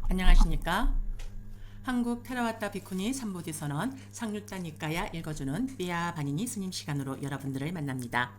안녕하십니까? 한국 테라와타 비쿠니 삼보디 선언 상륙자 니까야 읽어주는 삐아 바니니 스님 시간으로 여러분들을 만납니다.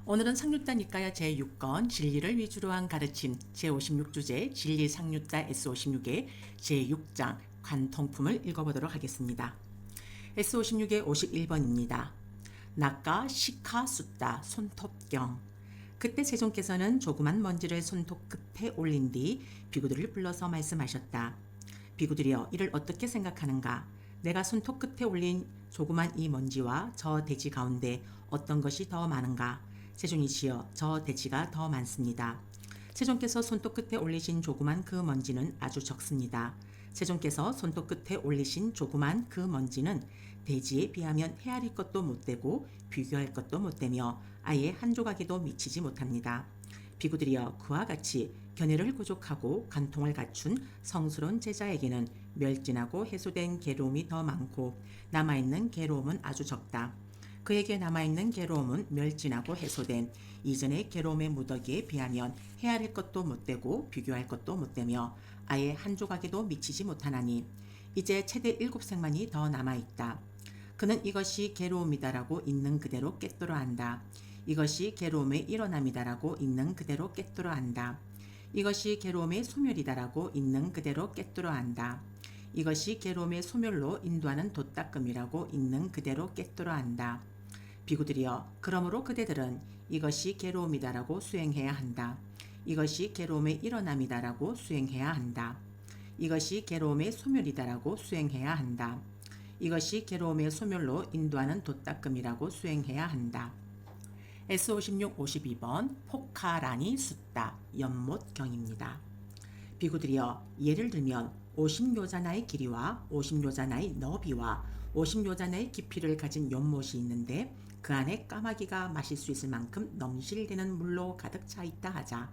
오늘은 상륙자 니까야 제6권 진리를 위주로 한 가르침 제56주제 진리 상륙자 S56의 제6장 관통품을 읽어보도록 하겠습니다. S56의 51번입니다. 낙가 시카 숫다 손톱경. 그때 세존께서는 조그만 먼지를 손톱 끝에 올린 뒤 비구들을 불러서 말씀하셨다. 비구들이여, 이를 어떻게 생각하는가? 내가 손톱 끝에 올린 조그만 이 먼지와 저 대지 가운데 어떤 것이 더 많은가? 세존이시여, 저 대지가 더 많습니다. 세존께서 손톱 끝에 올리신 조그만 그 먼지는 아주 적습니다. 세존께서 손톱 끝에 올리신 조그만 그 먼지는 대지에 비하면 헤아릴 것도 못되고 비교할 것도 못되며 아예 한 조각에도 미치지 못합니다. 비구들이여, 그와 같이 견해를 구족하고 간통을 갖춘 성스러운 제자에게는 멸진하고 해소된 괴로움이 더 많고 남아있는 괴로움은 아주 적다. 그에게 남아있는 괴로움은 멸진하고 해소된 이전의 괴로움의 무더기에 비하면 헤아릴 것도 못되고 비교할 것도 못되며 아예 한 조각에도 미치지 못하나니 이제 최대 7생만이 더 남아있다. 그는 이것이 괴로움이다라고 있는 그대로 깨뜨려 안다. 이것이 괴로움의 일어남이다라고 있는 그대로 깨뜨려 안다. 이것이 괴로움의 소멸이다라고 있는 그대로 깨뜨려 안다. 이것이 괴로움의 소멸로 인도하는 돛닦음이라고 있는 그대로 깨뜨려 안다. 비구들이여, 그러므로 그대들은 이것이 괴로움이다라고 수행해야 한다. 이것이 괴로움의 일어남이다라고 수행해야 한다. 이것이 괴로움의 소멸이다라고 수행해야 한다. 이것이 괴로움의 소멸로 인도하는 돛닦음이라고 수행해야 한다. S56 52번 포카라니 숫다 연못경입니다. 비구들이여, 예를 들면 50요자나의 길이와 50요자나의 너비와 50요자나의 깊이를 가진 연못이 있는데 그 안에 까마귀가 마실 수 있을 만큼 넘실대는 물로 가득 차 있다 하자.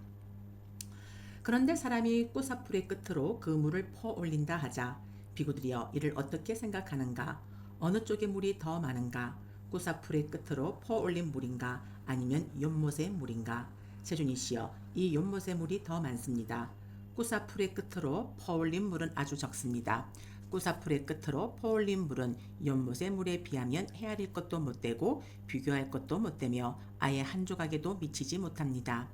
그런데 사람이 꼬사풀의 끝으로 그 물을 퍼 올린다 하자. 비구들이여, 이를 어떻게 생각하는가? 어느 쪽의 물이 더 많은가? 꼬사풀의 끝으로 퍼 올린 물인가? 아니면 연못의 물인가? 세존이시여, 이 연못의 물이 더 많습니다. 꼬사풀의 끝으로 퍼 올린 물은 아주 적습니다. 꼬사풀의 끝으로 퍼 올린 물은 연못의 물에 비하면 헤아릴 것도 못되고 비교할 것도 못되며 아예 한 조각에도 미치지 못합니다.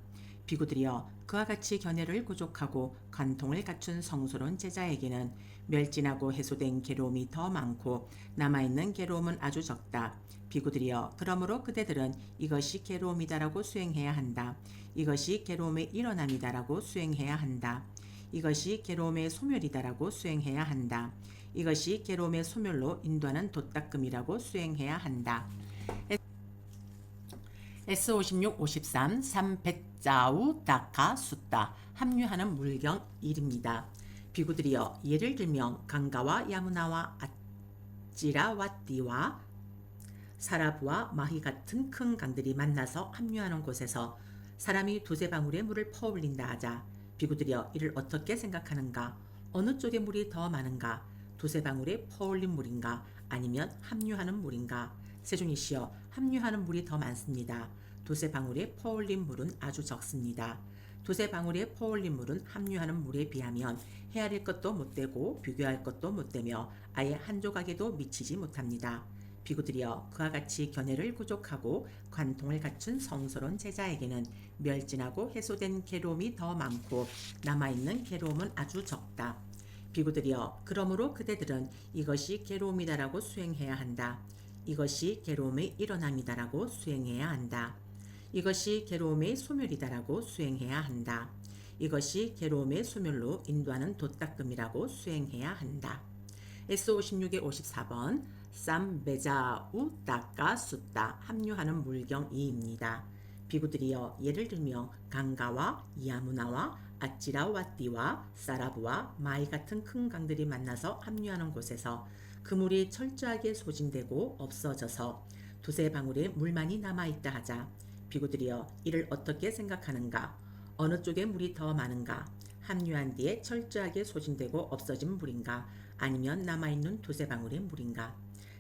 비구들이여, 그와 같이 견해를 구족하고 관통을 갖춘 성스러운 제자에게는 멸진하고 해소된 괴로움이 더 많고 남아있는 괴로움은 아주 적다. 비구들이여, 그러므로 그대들은 이것이 괴로움이다라고 수행해야 한다. 이것이 괴로움의 일어남이다라고 수행해야 한다. 이것이 괴로움의 소멸이다라고 수행해야 한다. 이것이 괴로움의 소멸로 인도하는 돛닦음이라고 수행해야 한다. S56 53 삼백자우 다카 숫다 합류하는 물경 1입니다. 비구들이여, 예를 들면 강가와 야무나와 아찌라와띠와 사라부와 마히 같은 큰 강들이 만나서 합류하는 곳에서 사람이 두세 방울의 물을 퍼올린다 하자. 비구들이여, 이를 어떻게 생각하는가? 어느 쪽의 물이 더 많은가? 두세 방울의 퍼올린 물인가? 아니면 합류하는 물인가? 세종이시여, 합류하는 물이 더 많습니다. 두세 방울의 퍼올린 물은 아주 적습니다. 두세 방울의 퍼올린 물은 합류하는 물에 비하면 헤아릴 것도 못되고 비교할 것도 못되며 아예 한 조각에도 미치지 못합니다. 비구들이여, 그와 같이 견해를 구족하고 관통을 갖춘 성스러운 제자에게는 멸진하고 해소된 괴로움이 더 많고 남아있는 괴로움은 아주 적다. 비구들이여, 그러므로 그대들은 이것이 괴로움이다라고 수행해야 한다. 이것이 괴로움의 일어남이다라고 수행해야 한다. 이것이 괴로움의 소멸이다라고 수행해야 한다. 이것이 괴로움의 소멸로 인도하는 돛닦음이라고 수행해야 한다. S56의 54번 쌈베자우 따까 숫다 합류하는 물경 2입니다. 비구들이여, 예를 들면 강가와 야무나와 아찌라와띠와 사라부와 마이 같은 큰 강들이 만나서 합류하는 곳에서 그 물이 철저하게 소진되고 없어져서 두세 방울의 물만이 남아있다 하자. 비구들이여, 이를 어떻게 생각하는가? 어느 쪽에 물이 더 많은가? 합류한 뒤에 철저하게 소진되고 없어진 물인가? 아니면 남아있는 두세 방울의 물인가?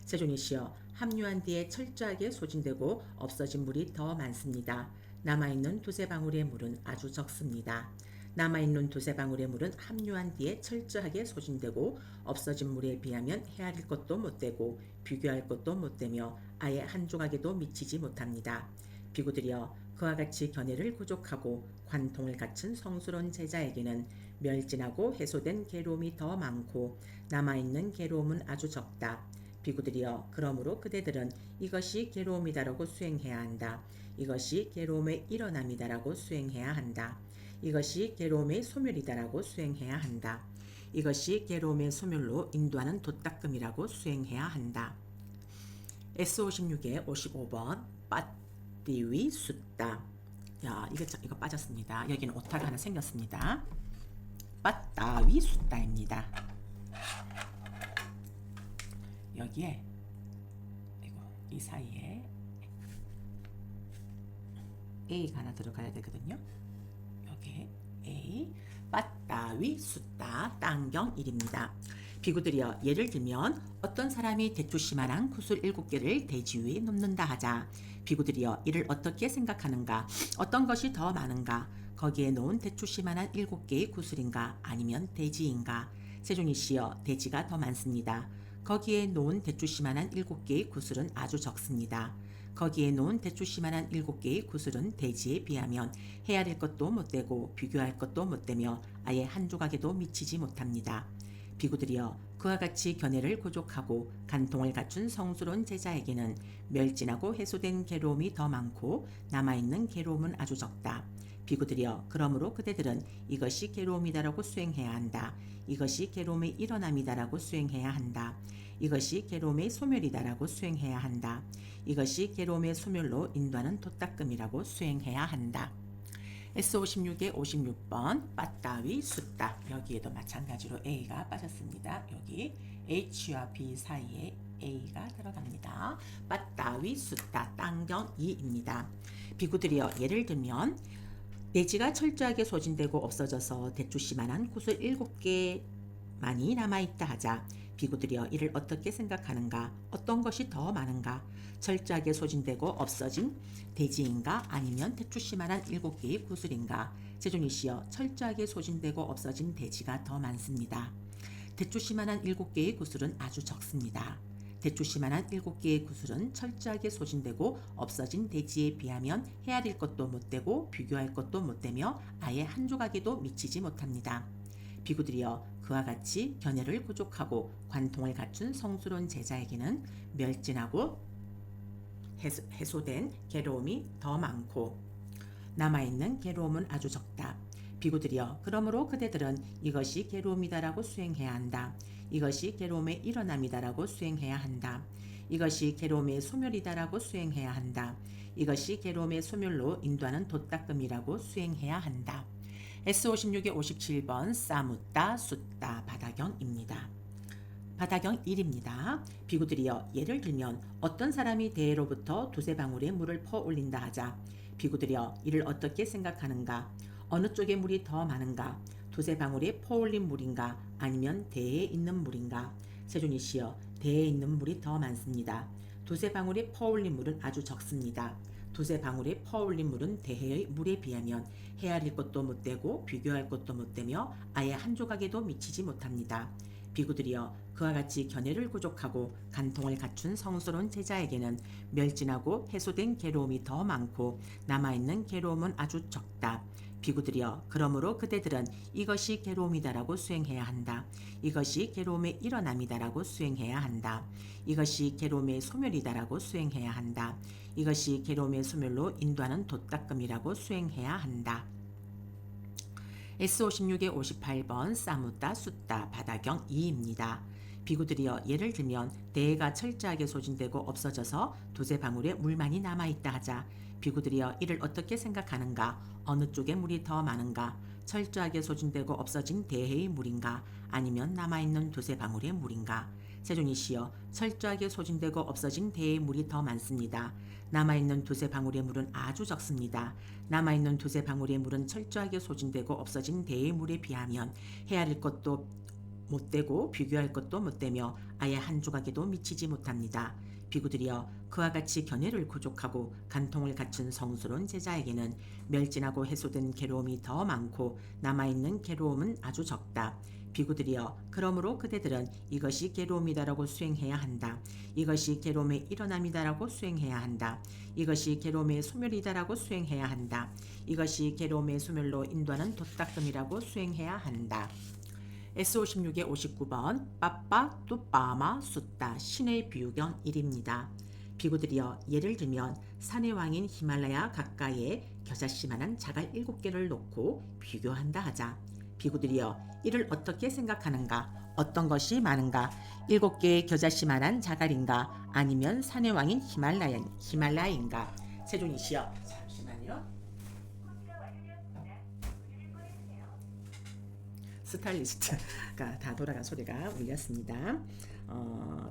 세존이시여, 합류한 뒤에 철저하게 소진되고 없어진 물이 더 많습니다. 남아있는 두세 방울의 물은 아주 적습니다. 남아있는 두세 방울의 물은 함유한 뒤에 철저하게 소진되고 없어진 물에 비하면 헤아릴 것도 못되고 비교할 것도 못되며 아예 한 조각에도 미치지 못합니다. 비구들이여 그와 같이 견해를 부족하고 관통을 갖춘 성스러운 제자에게는 멸진하고 해소된 괴로움이 더 많고 남아있는 괴로움은 아주 적다. 비구들이여 그러므로 그대들은 이것이 괴로움이다라고 수행해야 한다. 이것이 괴로움의 일어남이다라고 수행해야 한다. 이것이 괴로움의 소멸이다라고 수행해야 한다. 이것이 괴로움의 소멸로 인도하는 도닦음이라고 수행해야 한다. S56의 55번 빠띠위 숫다. 야, 이거 빠졌습니다. 여기는 오타가 하나 생겼습니다. 빠따위 숫다입니다. 여기에 이 사이에 A가 하나 들어가야 되거든요. 여기에 A 빠따위 숫다 땅경 1입니다. 비구들이여 예를 들면 어떤 사람이 대추씨만한 구슬 7개를 대지 위에 놓는다 하자. 비구들이여 이를 어떻게 생각하는가? 어떤 것이 더 많은가? 거기에 놓은 대추씨만한 7개의 구슬인가? 아니면 대지인가? 세종이시여 대지가 더 많습니다. 거기에 놓은 대추씨만한 7개의 구슬은 아주 적습니다. 거기에 놓은 대추씨만한 7개의 구슬은 대지에 비하면 헤아릴 것도 못되고 비교할 것도 못되며 아예 한 조각에도 미치지 못합니다. 비구들이여 그와 같이 견해를 부족하고 간통을 갖춘 성스러운 제자에게는 멸진하고 해소된 괴로움이 더 많고 남아있는 괴로움은 아주 적다. 비구들이여 그러므로 그대들은 이것이 괴로움이다라고 수행해야 한다. 이것이 괴로움의 일어남이다라고 수행해야 한다. 이것이 괴로움의 소멸이다라고 수행해야 한다. 이것이 괴로움의 소멸로 인도하는 도닦음이라고 수행해야 한다. S56의 56번 빠따위 숫다. 여기에도 마찬가지로 A가 빠졌습니다. 여기 H와 B 사이에 A가 들어갑니다. 빠따위 숫다 땅경 2입니다. 비구들이여 예를 들면 대지가 철저하게 소진되고 없어져서 대추씨만한 구슬 7개만이 남아있다 하자. 비구들이여 이를 어떻게 생각하는가? 어떤 것이 더 많은가? 철저하게 소진되고 없어진 대지인가? 아니면 대추씨만한 7개의 구슬인가? 세종이시여 철저하게 소진되고 없어진 대지가 더 많습니다. 대추씨만한 7개의 구슬은 아주 적습니다. 대추씨만한 7개의 구슬은 철저하게 소진되고 없어진 대지에 비하면 헤아릴 것도 못되고 비교할 것도 못되며 아예 한 조각에도 미치지 못합니다. 비구들이여 그와 같이 견해를 부족하고 관통을 갖춘 성스러운 제자에게는 멸진하고 해소된 괴로움이 더 많고 남아있는 괴로움은 아주 적다. 비구들이여 그러므로 그대들은 이것이 괴로움이다라고 수행해야 한다. 이것이 괴로움의 일어남이다라고 수행해야 한다. 이것이 괴로움의 소멸이다라고 수행해야 한다. 이것이 괴로움의 소멸로 인도하는 도닦음이라고 수행해야 한다. S56의 57번 싸묻다 숫다 바다경입니다. 바다경 1입니다. 비구들이여 예를 들면 어떤 사람이 대해로부터 두세 방울의 물을 퍼올린다 하자. 비구들이여 이를 어떻게 생각하는가? 어느 쪽에 물이 더 많은가? 두세 방울에 퍼올린 물인가? 아니면 대해에 있는 물인가? 세존이시여 대해에 있는 물이 더 많습니다. 두세 방울에 퍼올린 물은 아주 적습니다. 두세 방울에 퍼올린 물은 대해의 물에 비하면 헤아릴 것도 못되고 비교할 것도 못되며 아예 한 조각에도 미치지 못합니다. 비구들이여 그와 같이 견해를 부족하고 간통을 갖춘 성스러운 제자에게는 멸진하고 해소된 괴로움이 더 많고 남아있는 괴로움은 아주 적다. 비구들이여 그러므로 그대들은 이것이 괴로움이다라고 수행해야 한다. 이것이 괴로움의 일어남이다라고 수행해야 한다. 이것이 괴로움의 소멸이다라고 수행해야 한다. 이것이 괴로움의 소멸로 인도하는 도닦음이라고 수행해야 한다. S56의 58번 싸묻다 숫다 바다경 2입니다. 비구들이여 예를 들면 대해가 철저하게 소진되고 없어져서 두세 방울에 물만이 남아있다 하자. 비구들이여 이를 어떻게 생각하는가? 어느 쪽에 물이 더 많은가? 철저하게 소진되고 없어진 대해의 물인가? 아니면 남아있는 두세 방울의 물인가? 세종이시여 철저하게 소진되고 없어진 대해의 물이 더 많습니다. 남아있는 두세 방울의 물은 아주 적습니다. 남아있는 두세 방울의 물은 철저하게 소진되고 없어진 대해의 물에 비하면 헤아릴 것도 못되고 비교할 것도 못되며 아예 한 조각에도 미치지 못합니다. 비구들이여 그와 같이 견해를 구족하고 간통을 갖춘 성스러운 제자에게는 멸진하고 해소된 괴로움이 더 많고 남아있는 괴로움은 아주 적다. 비구들이여 그러므로 그대들은 이것이 괴로움이다라고 수행해야 한다. 이것이 괴로움의 일어남이다라고 수행해야 한다. 이것이 괴로움의 소멸이다라고 수행해야 한다. 이것이 괴로움의 소멸로 인도하는 도닦음이라고 수행해야 한다. S56의 59번 빠빠 뚜빠마 숫다 신의 비유경 1입니다. 비구들이여 예를 들면 산의 왕인 히말라야 가까이에 겨자씨만한 자갈 7개를 놓고 비교한다 하자. 비구들이여 이를 어떻게 생각하는가? 어떤 것이 많은가? 7개의 겨자씨만한 자갈인가? 아니면 산의 왕인 히말라야인가? 세종이시여 잠시만요. 스타일리스트가 다 돌아간 소리가 울렸습니다.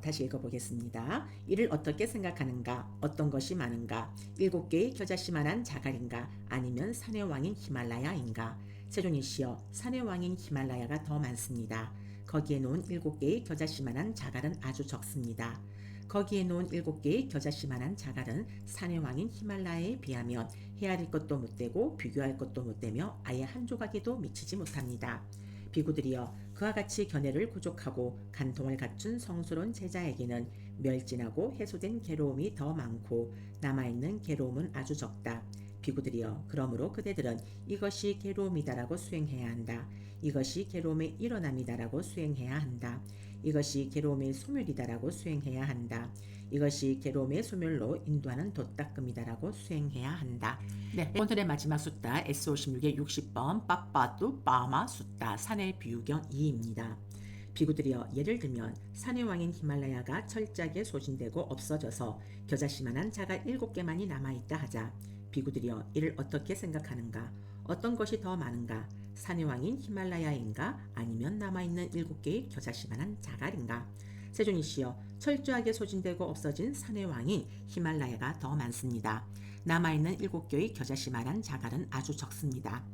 다시 읽어보겠습니다. 이를 어떻게 생각하는가? 어떤 것이 많은가? 7개의 겨자씨만한 자갈인가? 아니면 산의 왕인 히말라야인가? 세종이시여 산의 왕인 히말라야가 더 많습니다. 거기에 놓은 7개의 겨자씨만한 자갈은 아주 적습니다. 거기에 놓은 7개의 겨자씨만한 자갈은 산의 왕인 히말라야에 비하면 헤아릴 것도 못되고 비교할 것도 못되며 아예 한 조각에도 미치지 못합니다. 비구들이여 그와 같이 견해를 구족하고 간통을 갖춘 성스러운 제자에게는 멸진하고 해소된 괴로움이 더 많고 남아있는 괴로움은 아주 적다. 비구들이여 그러므로 그대들은 이것이 괴로움이다라고 수행해야 한다. 이것이 괴로움의 일어남이다라고 수행해야 한다. 이것이 괴로움의 소멸이다라고 수행해야 한다. 이것이 괴로움의 소멸로 인도하는 도닦음이다라고 수행해야 한다. 네, 오늘의 마지막 숫자 S56의 60번 빠빠뚜 빠마 숫자 산의 비유경 2입니다. 비구들이여 예를 들면 산의 왕인 히말라야가 철저하게 소진되고 없어져서 겨자씨만한 자갈 7개만이 남아있다 하자. 비구들이여 이를 어떻게 생각하는가? 어떤 것이 더 많은가? 산의 왕인 히말라야인가? 아니면 남아있는 7개의 겨자씨만한 자갈인가? 세종이시여 철저하게 소진되고 없어진 산의 왕인 히말라야가 더 많습니다. 남아있는 7개의 겨자씨만한 자갈은 아주 적습니다.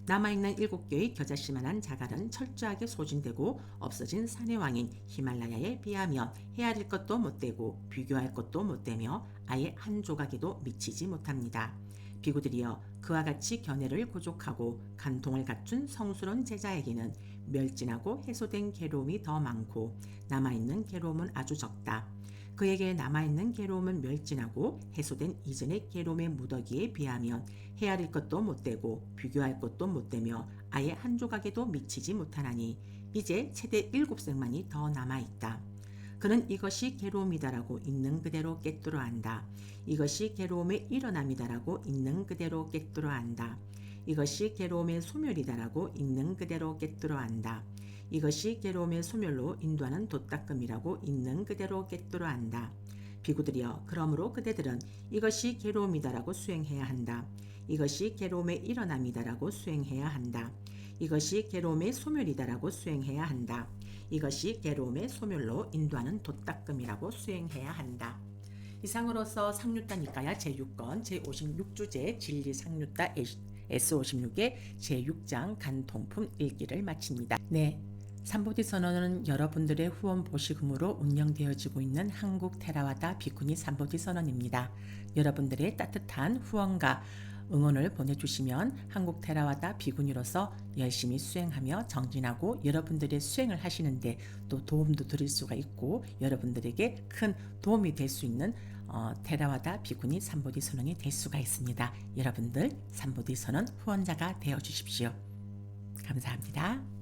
남아있는 7개의 겨자씨만한 자갈은 철저하게 소진되고 없어진 산의 왕인 히말라야에 비하면 헤아릴 것도 못되고 비교할 것도 못되며 아예 한 조각에도 미치지 못합니다. 비구들이여 그와 같이 견해를 구족하고 간통을 갖춘 성스러운 제자에게는 멸진하고 해소된 괴로움이 더 많고 남아있는 괴로움은 아주 적다. 그에게 남아있는 괴로움은 멸진하고 해소된 이전의 괴로움의 무더기에 비하면 헤아릴 것도 못되고 비교할 것도 못되며 아예 한 조각에도 미치지 못하나니 이제 최대 7생만이 더 남아있다. 그는 이것이 괴로움이다라고 있는 그대로 꿰뚫어 안다. 이것이 괴로움의 일어남이다라고 있는 그대로 꿰뚫어 안다. 이것이 괴로움의 소멸이다라고 있는 그대로 꿰뚫어 안다. 이것이 괴로움의 소멸로 인도하는 도닦음이라고 있는 그대로 꿰뚫어 안다. 비구들이여 그러므로 그대들은 이것이 괴로움이다라고 수행해야 한다. 이것이 괴로움의 일어남이다라고 수행해야 한다. 이것이 괴로움의 소멸이다라고 수행해야 한다. 이것이 괴로움의 소멸로 인도하는 도닦음이라고 수행해야 한다. 이상으로서 상류따니까야 제6권 제56주제 진리상류따 S56의 제6장 간통품 읽기를 마칩니다. 네, 삼보디선언은 여러분들의 후원 보시금으로 운영되어지고 있는 한국 테라와다 비쿠니 삼보디선언입니다. 여러분들의 따뜻한 후원과 응원을 보내주시면 한국 테라와다 비구니로서 열심히 수행하며 정진하고 여러분들의 수행을 하시는데 또 도움도 드릴 수가 있고 여러분들에게 큰 도움이 될 수 있는 테라와다 비구니 삼보디 선언이 될 수가 있습니다. 여러분들 삼보디 선언 후원자가 되어 주십시오. 감사합니다.